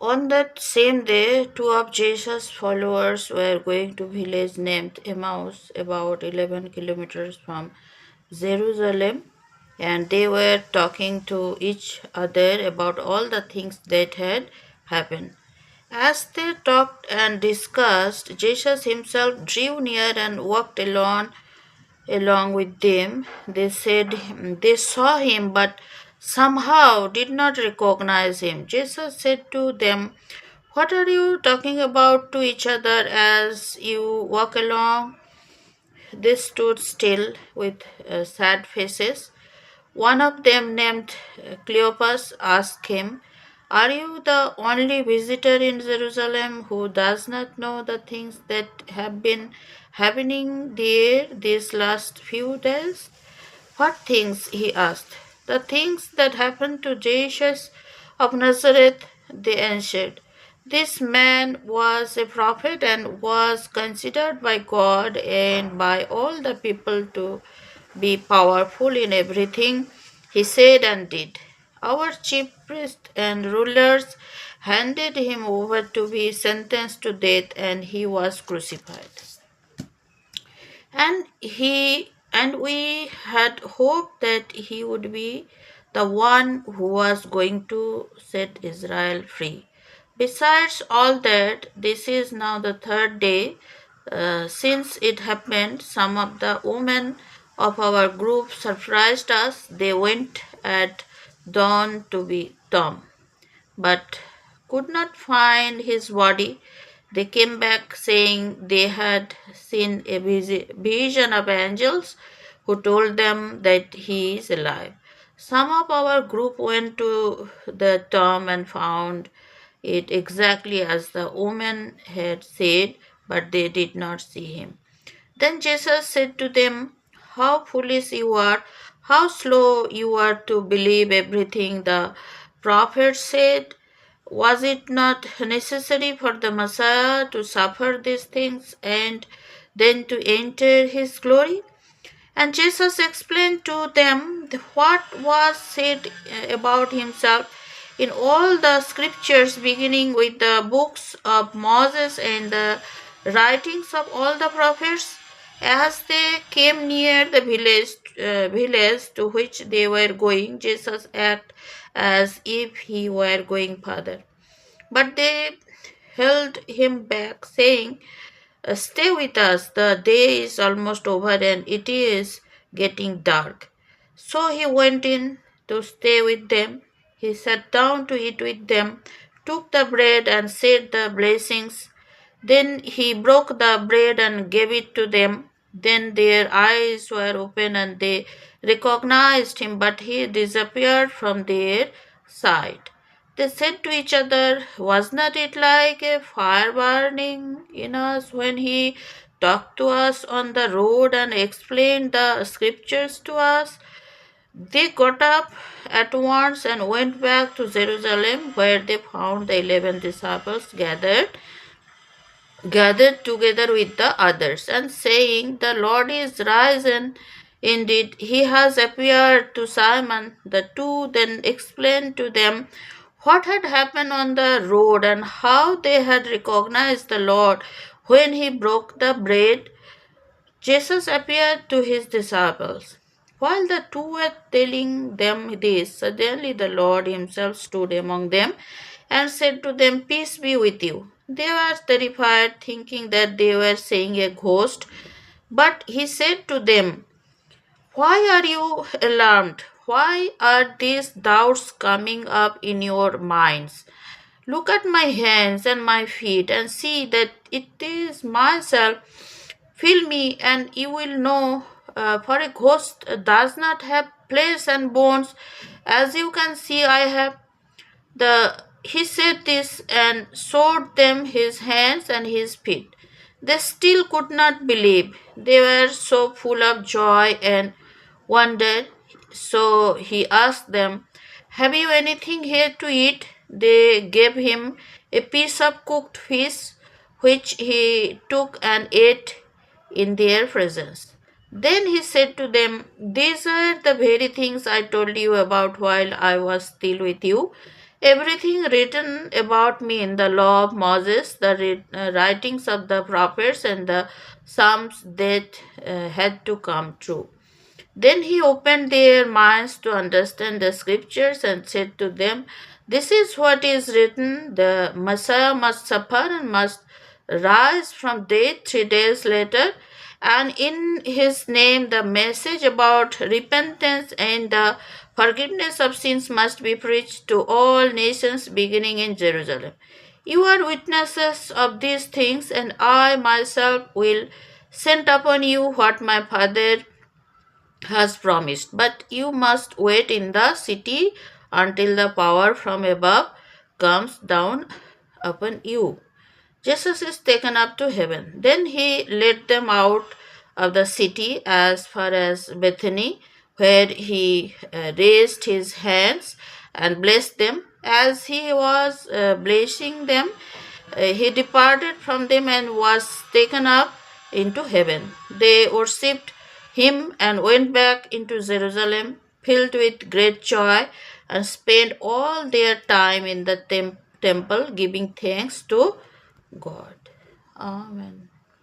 On that same day, two of Jesus' followers were going to a village named Emmaus, about 11 kilometers from Jerusalem, and they were talking to each other about all the things that had happened. As they talked and discussed, Jesus himself drew near and walked along with them. They said they saw him, but somehow did not recognize him. Jesus said to them, "What are you talking about to each other as you walk along?" They stood still with sad faces. One of them, named Cleopas, asked him, "Are you the only visitor in Jerusalem who does not know the things that have been happening there these last few days?" "What things?" he asked. "The things that happened to Jesus of Nazareth," they answered. "This man was a prophet and was considered by God and by all the people to be powerful in everything he said and did. Our chief priests and rulers handed him over to be sentenced to death, and he was crucified. And we had hoped that he would be the one who was going to set Israel free. Besides all that, this is now the third day since it happened. Some of the women of our group surprised us. They went at dawn to be Tom, but could not find his body. They came back saying they had seen a vision of angels who told them that he is alive. Some of our group went to the tomb and found it exactly as the woman had said, but they did not see him. Then Jesus said to them, "How foolish you are, how slow you are to believe everything the prophets said. Was it not necessary for the Messiah to suffer these things and then to enter his glory?" And Jesus explained to them what was said about himself in all the scriptures, beginning with the books of Moses and the writings of all the prophets. As they came near the village to which they were going, Jesus acted as if he were going further. But they held him back, saying, "Stay with us. The day is almost over and it is getting dark." So he went in to stay with them. He sat down to eat with them, took the bread and said the blessings. Then he broke the bread and gave it to them. Then their eyes were open and they recognized him, but he disappeared from their sight. They said to each other, "Was not it like a fire burning in us when he talked to us on the road and explained the scriptures to us?" They got up at once and went back to Jerusalem, where they found the 11 disciples gathered together with the others, and saying, "The Lord is risen. Indeed, he has appeared to Simon." The two then explained to them what had happened on the road and how they had recognized the Lord when he broke the bread. Jesus appeared to his disciples. While the two were telling them this, suddenly the Lord himself stood among them and said to them, "Peace be with you." They were terrified, thinking that they were seeing a ghost. But he said to them, "Why are you alarmed? Why are these doubts coming up in your minds? Look at my hands and my feet and see that it is myself. Feel me, and you will know, for a ghost does not have flesh and bones, as you can see I have. He said this and showed them his hands and his feet. They still could not believe. They were so full of joy and wonder. So he asked them, "Have you anything here to eat?" They gave him a piece of cooked fish, which he took and ate in their presence. Then he said to them, "These are the very things I told you about while I was still with you. Everything written about me in the law of Moses, the writings of the prophets, and the Psalms that had to come true. Then he opened their minds to understand the scriptures and said to them, "This is what is written: the Messiah must suffer and must rise from death 3 days later, and in his name the message about repentance and the forgiveness of sins must be preached to all nations beginning in Jerusalem. You are witnesses of these things, and I myself will send upon you what my Father has promised. But you must wait in the city until the power from above comes down upon you." Jesus is taken up to heaven. Then he led them out of the city as far as Bethany, where he raised his hands and blessed them. As he was blessing them, he departed from them and was taken up into heaven. They worshipped him and went back into Jerusalem, filled with great joy, and spent all their time in the temple giving thanks to God. Amen.